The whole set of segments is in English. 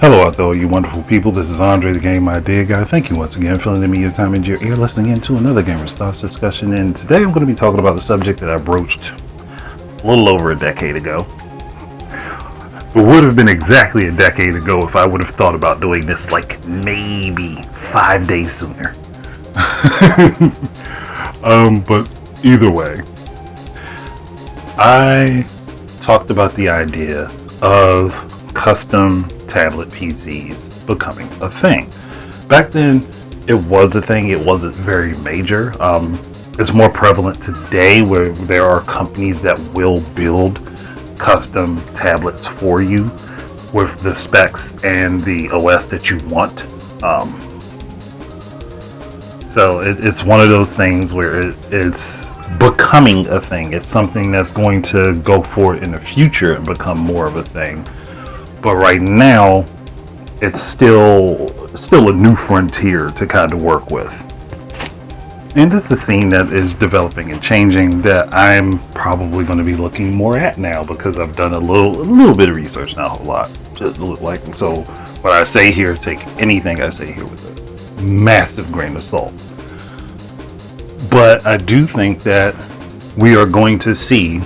Hello out there, all you wonderful people. This is Andre, the Game Idea Guy. Thank you once again for lending me your time and your ear, listening in to another Gamer's Thoughts discussion. And today I'm going to be talking about a subject that I broached a little over a decade ago. It would have been exactly a decade ago if I would have thought about doing this like maybe 5 days sooner. But either way, I talked about the idea of custom tablet PCs becoming a thing. Back then, it was a thing. It wasn't very major. It's more prevalent today, where there are companies that will build custom tablets for you with the specs and the OS that you want. So it's one of those things where it's becoming a thing. It's something that's going to go forward in the future and become more of a thing. But right now, it's still a new frontier to kind of work with. And this is a scene that is developing and changing that I'm probably going to be looking more at now, because I've done a little bit of research, not a whole lot. So what I say here, take anything I say here with a massive grain of salt. But I do think that we are going to see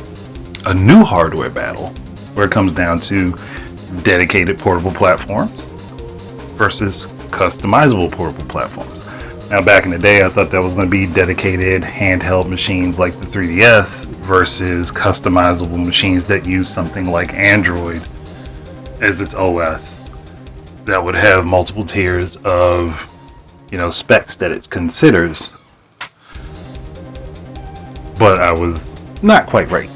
a new hardware battle where it comes down to dedicated portable platforms versus customizable portable platforms. Now, back in the day, I thought that was going to be dedicated handheld machines like the 3DS versus customizable machines that use something like Android as its OS that would have multiple tiers of, specs that it considers. But I was not quite right.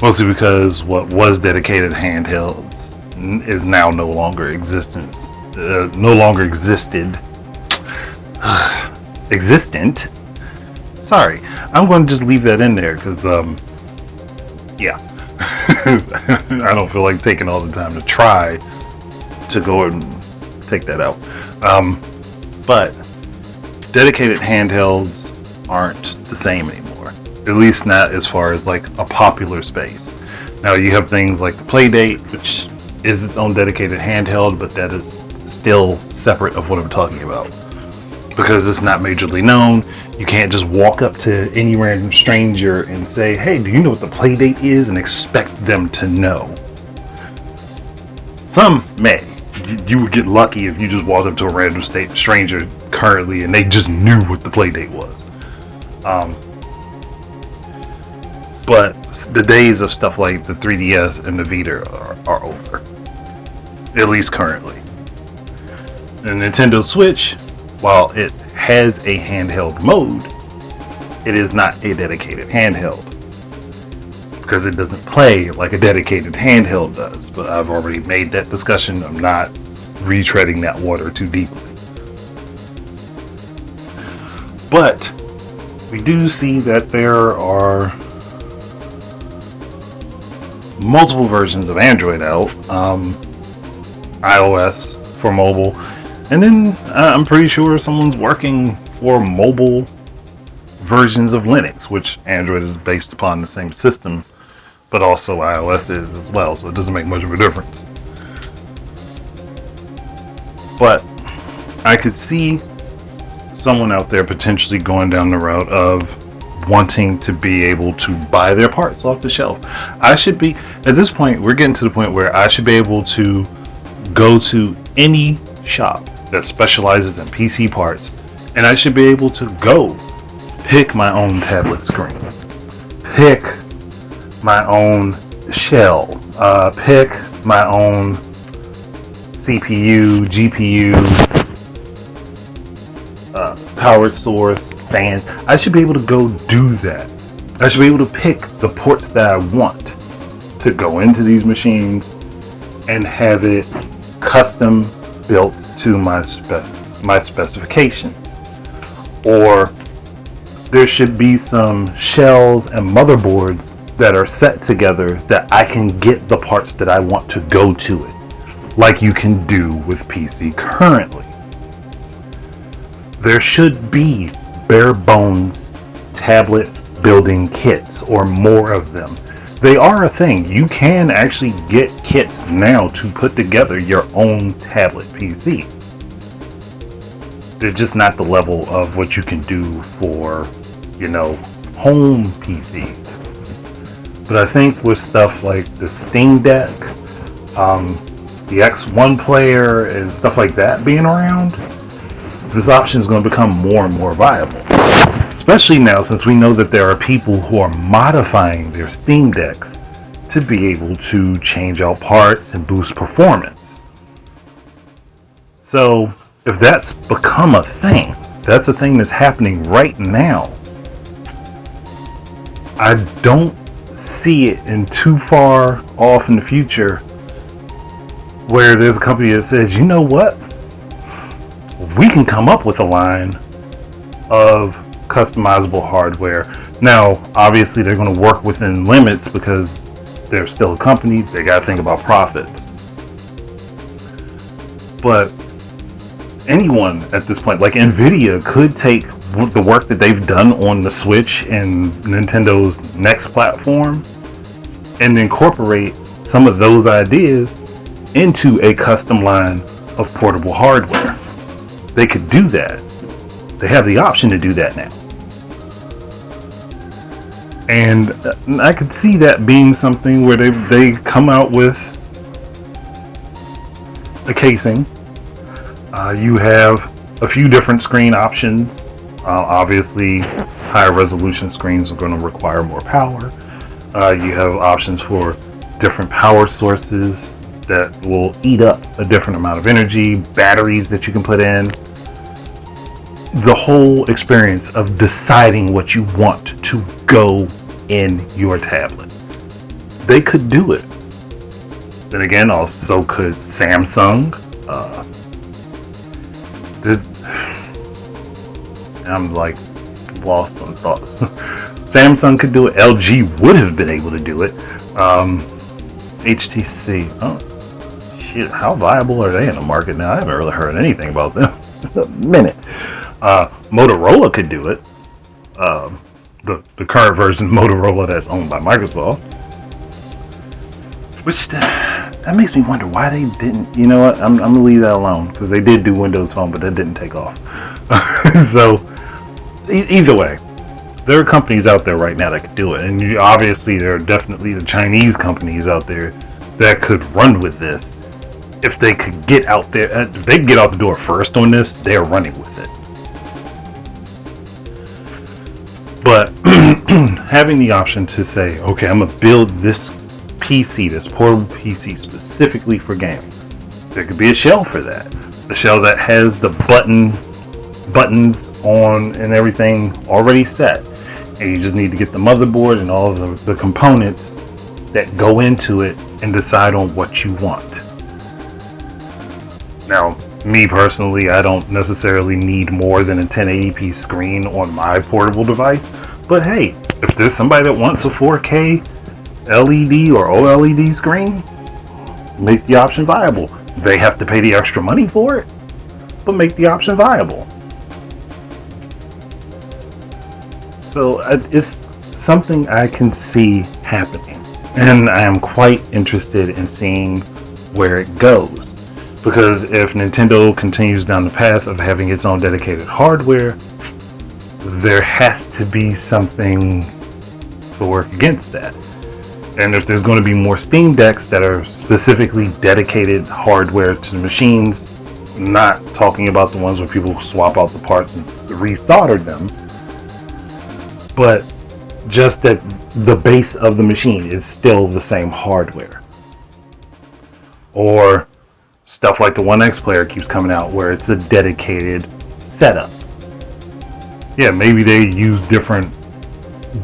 Mostly because what was dedicated handhelds is now no longer existed. Existent. Sorry, I'm going to just leave that in there because, I don't feel like taking all the time to try to go and take that out. But dedicated handhelds aren't the same anymore. At least not as far as like a popular space. Now you have things like the Playdate, which is its own dedicated handheld, but that is still separate of what I'm talking about, because it's not majorly known. You can't just walk up to any random stranger and say, "Hey, do you know what the Playdate is?" and expect them to know. Some may. You would get lucky if you just walked up to a random stranger currently and they just knew what the Playdate was. But the days of stuff like the 3DS and the Vita are over. At least currently. The Nintendo Switch, while it has a handheld mode, it is not a dedicated handheld, because it doesn't play like a dedicated handheld does. But I've already made that discussion. I'm not retreading that water too deeply. But we do see that there are multiple versions of Android out, iOS for mobile, and then I'm pretty sure someone's working for mobile versions of Linux, which Android is based upon the same system, but also iOS is as well, so it doesn't make much of a difference. But I could see someone out there potentially going down the route of wanting to be able to buy their parts off the shelf. I should be, at this point, we're getting to the point where I should be able to go to any shop that specializes in PC parts, and I should be able to go pick my own tablet screen, pick my own shell, pick my own CPU, GPU, power source, fan. I should be able to go do that. I should be able to pick the ports that I want to go into these machines and have it custom built to my specifications. Or there should be some shells and motherboards that are set together that I can get the parts that I want to go to it, like you can do with PC currently. There should be bare bones tablet building kits, or more of them, they are a thing. You can actually get kits now to put together your own tablet PC. They're just not the level of what you can do for, home PCs. But I think with stuff like the Steam Deck, the X1 player, and stuff like that being around, this option is going to become more and more viable. Especially now, since we know that there are people who are modifying their Steam Decks to be able to change out parts and boost performance. So, if that's become a thing, that's a thing that's happening right now. I don't see it in too far off in the future where there's a company that says, you know what? We can come up with a line of customizable hardware. Now, obviously, they're going to work within limits because they're still a company. They got to think about profits. But anyone at this point, like Nvidia, could take the work that they've done on the Switch and Nintendo's next platform and incorporate some of those ideas into a custom line of portable hardware. They could do that. They have the option to do that now. And I could see that being something where they come out with a casing. You have a few different screen options. Obviously, higher resolution screens are going to require more power. You have options for different power sources that will eat up a different amount of energy, batteries that you can put in. The whole experience of deciding what you want to go in your tablet. They could do it. Then again, also could Samsung. I'm like lost on thoughts. Samsung could do it. LG would have been able to do it. HTC. Oh, shit. How viable are they in the market now? I haven't really heard anything about them in a minute. Motorola could do it. The current version of Motorola that's owned by Microsoft. Which that makes me wonder why they didn't. You know what? I'm gonna leave that alone because they did do Windows Phone, but that didn't take off. So either way, there are companies out there right now that could do it, and obviously there are definitely the Chinese companies out there that could run with this. If they could get out there, if they get out the door first on this, they're running with it. But having the option to say, okay, I'm gonna build this PC, this portable PC specifically for gaming. There could be a shell for that. A shell that has the buttons on and everything already set. And you just need to get the motherboard and all of the components that go into it and decide on what you want. Now, me personally, I don't necessarily need more than a 1080p screen on my portable device. But hey, if there's somebody that wants a 4K LED or OLED screen, make the option viable. They have to pay the extra money for it, but make the option viable. So it's something I can see happening, and I am quite interested in seeing where it goes. Because if Nintendo continues down the path of having its own dedicated hardware, there has to be something to work against that. And if there's going to be more Steam Decks that are specifically dedicated hardware to the machines, not talking about the ones where people swap out the parts and resolder them, but just that the base of the machine is still the same hardware. Or stuff like the 1X player keeps coming out where it's a dedicated setup. Yeah, maybe they use different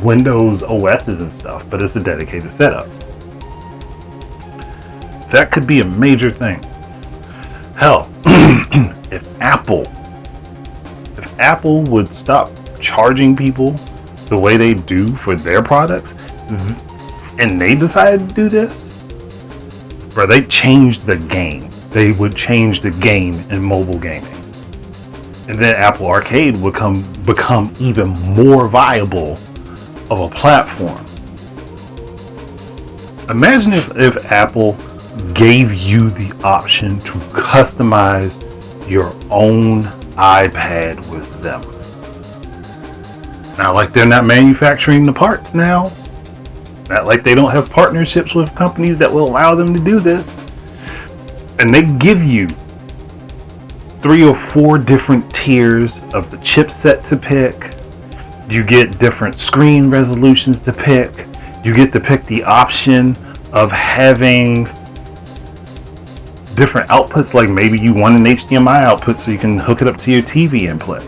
Windows OSs and stuff, but it's a dedicated setup. That could be a major thing. Hell, if Apple would stop charging people the way they do for their products, and they decided to do this, bro, they changed the game. They would change the game in mobile gaming. And then Apple Arcade would become even more viable of a platform. Imagine if Apple gave you the option to customize your own iPad with them. Not like they're not manufacturing the parts now. Not like they don't have partnerships with companies that will allow them to do this. And they give you 3 or 4 different tiers of the chipset to pick. You get different screen resolutions to pick. You get to pick the option of having different outputs, like maybe you want an HDMI output so you can hook it up to your TV and play.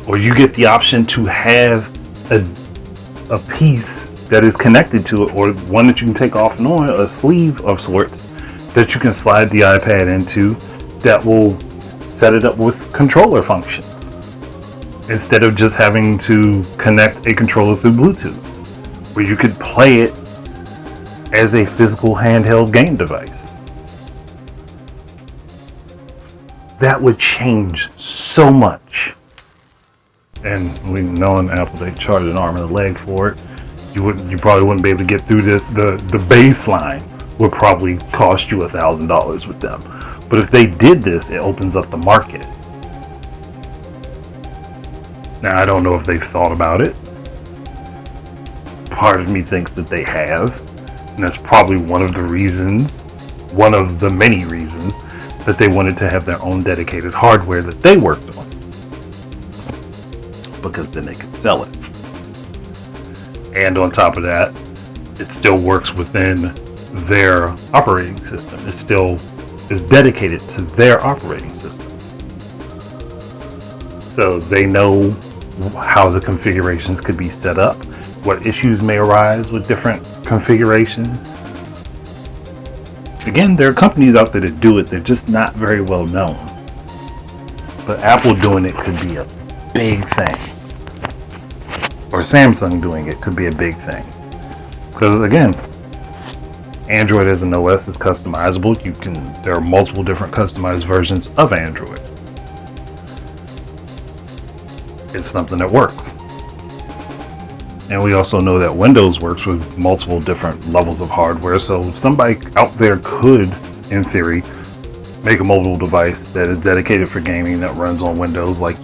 Or you get the option to have a piece that is connected to it, or one that you can take off and on, a sleeve of sorts that you can slide the iPad into that will set it up with controller functions instead of just having to connect a controller through Bluetooth, where you could play it as a physical handheld game device. That would change so much. And we know in Apple they charge an arm and a leg for it. You probably wouldn't be able to get through this. The baseline would probably cost you $1,000 with them. But if they did this, it opens up the market. Now I don't know if they've thought about it. Part of me thinks that they have. And that's probably one of the many reasons that they wanted to have their own dedicated hardware that they worked on. Because then they could sell it. And on top of that, it still works within their operating system. It still is dedicated to their operating system. So they know how the configurations could be set up, what issues may arise with different configurations. Again, there are companies out there that do it, they're just not very well known. But Apple doing it could be a big thing. Or Samsung doing it could be a big thing. Because again, Android as an OS is customizable. There are multiple different customized versions of Android. It's something that works. And we also know that Windows works with multiple different levels of hardware. So somebody out there could, in theory, make a mobile device that is dedicated for gaming that runs on Windows, like,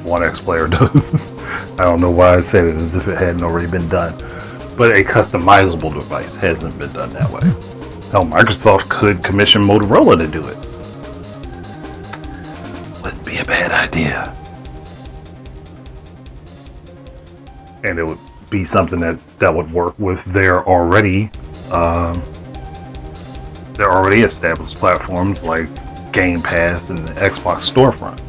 One X Player does. I don't know why I said it as if it hadn't already been done. But a customizable device hasn't been done that way. Hell, Microsoft could commission Motorola to do it. Wouldn't be a bad idea. And it would be something that would work with their already established platforms like Game Pass and the Xbox storefront.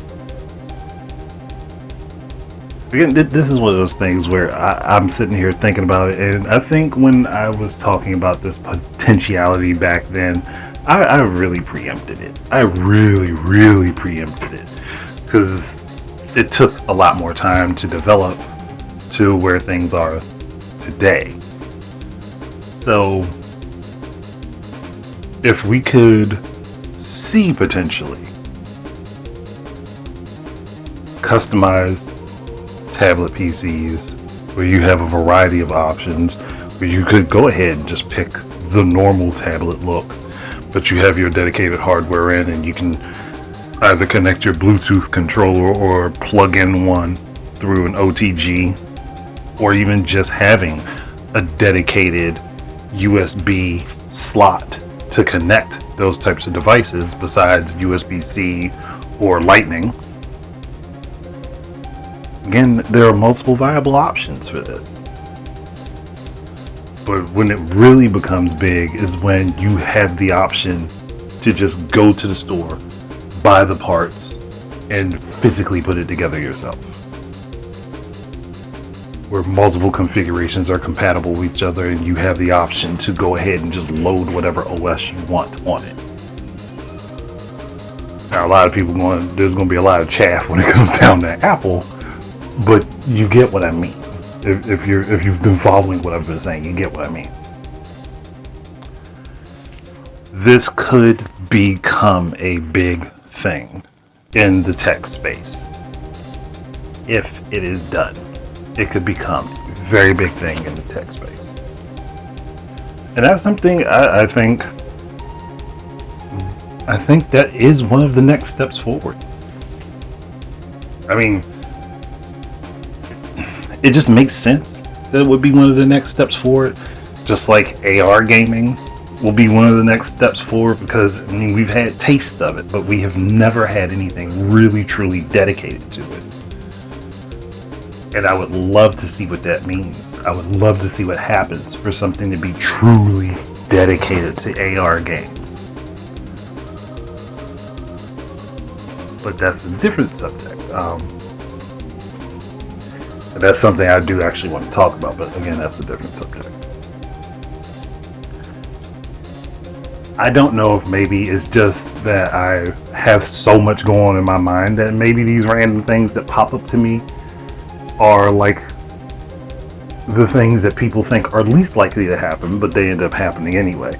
Again, this is one of those things where I'm sitting here thinking about it, and I think when I was talking about this potentiality back then, I really preempted it. I really preempted it, because it took a lot more time to develop to where things are today. So if we could see potentially customized tablet PCs where you have a variety of options, where you could go ahead and just pick the normal tablet look, but you have your dedicated hardware in, and you can either connect your Bluetooth controller or plug in one through an OTG, or even just having a dedicated USB slot to connect those types of devices besides USB-C or Lightning. Again, there are multiple viable options for this. But when it really becomes big is when you have the option to just go to the store, buy the parts, and physically put it together yourself. Where multiple configurations are compatible with each other, and you have the option to go ahead and just load whatever OS you want on it. Now, a lot of people there's going to be a lot of chaff when it comes down to Apple, but you get what I mean. If you've been following what I've been saying, you get what I mean. This could become a big thing in the tech space if it is done. It could become very big thing in the tech space. And that's something I think that is one of the next steps forward. I mean, it just makes sense that it would be one of the next steps forward. Just like AR gaming will be one of the next steps forward, because I mean, we've had taste of it, but we have never had anything really truly dedicated to it. And I would love to see what that means. I would love to see what happens for something to be truly dedicated to AR games. But that's a different subject. And that's something I do actually want to talk about, but again, that's a different subject. I don't know if maybe it's just that I have so much going on in my mind that maybe these random things that pop up to me are like the things that people think are least likely to happen, but they end up happening anyway.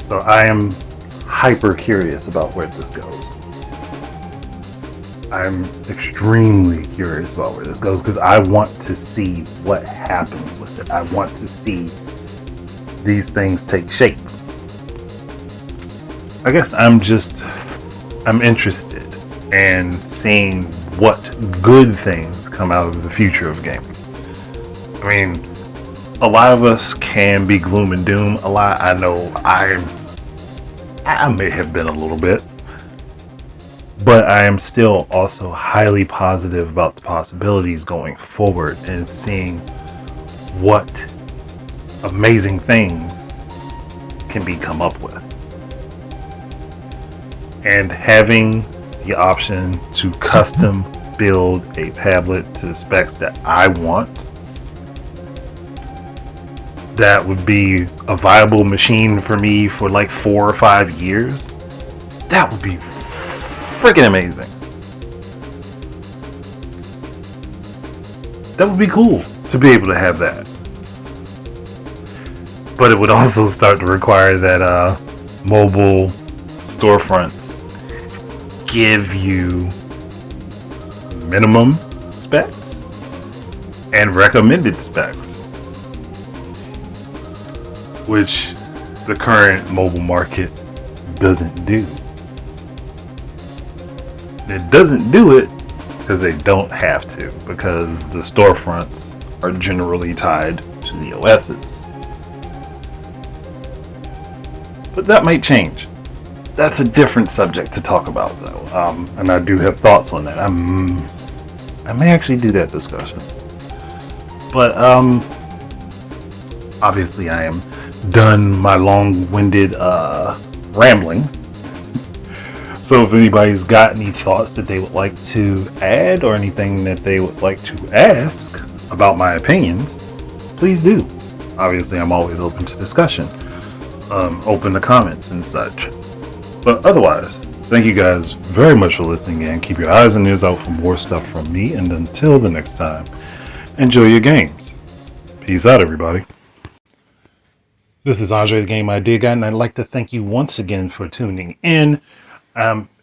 So I am hyper curious about where this goes. I'm extremely curious about where this goes because I want to see what happens with it. I want to see these things take shape. I guess I'm interested in seeing what good things come out of the future of gaming. I mean, a lot of us can be gloom and doom. I know I may have been a little bit, but I am still also highly positive about the possibilities going forward and seeing what amazing things can be come up with. And having the option to custom build a tablet to the specs that I want, that would be a viable machine for me for like 4 or 5 years, that would be freaking amazing. That would be cool to be able to have that. But it would also start to require that mobile storefronts give you minimum specs and recommended specs, which the current mobile market doesn't do. It doesn't do it because they don't have to, because the storefronts are generally tied to the OSs. But that might change. That's a different subject to talk about, though. And I do have thoughts on that. I may actually do that discussion. But obviously I am done my long-winded rambling. So if anybody's got any thoughts that they would like to add or anything that they would like to ask about my opinions, please do. Obviously, I'm always open to discussion, open to comments and such. But otherwise, thank you guys very much for listening, and keep your eyes and ears out for more stuff from me. And until the next time, enjoy your games. Peace out, everybody. This is Andre, the Game Idea Guy, and I'd like to thank you once again for tuning in.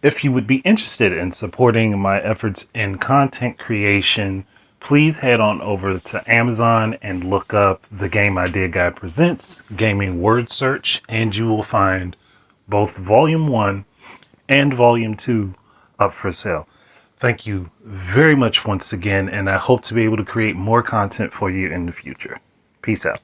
If you would be interested in supporting my efforts in content creation, please head on over to Amazon and look up The Game Idea Guy Presents Gaming Word Search, and you will find both Volume 1 and Volume 2 up for sale. Thank you very much once again, and I hope to be able to create more content for you in the future. Peace out.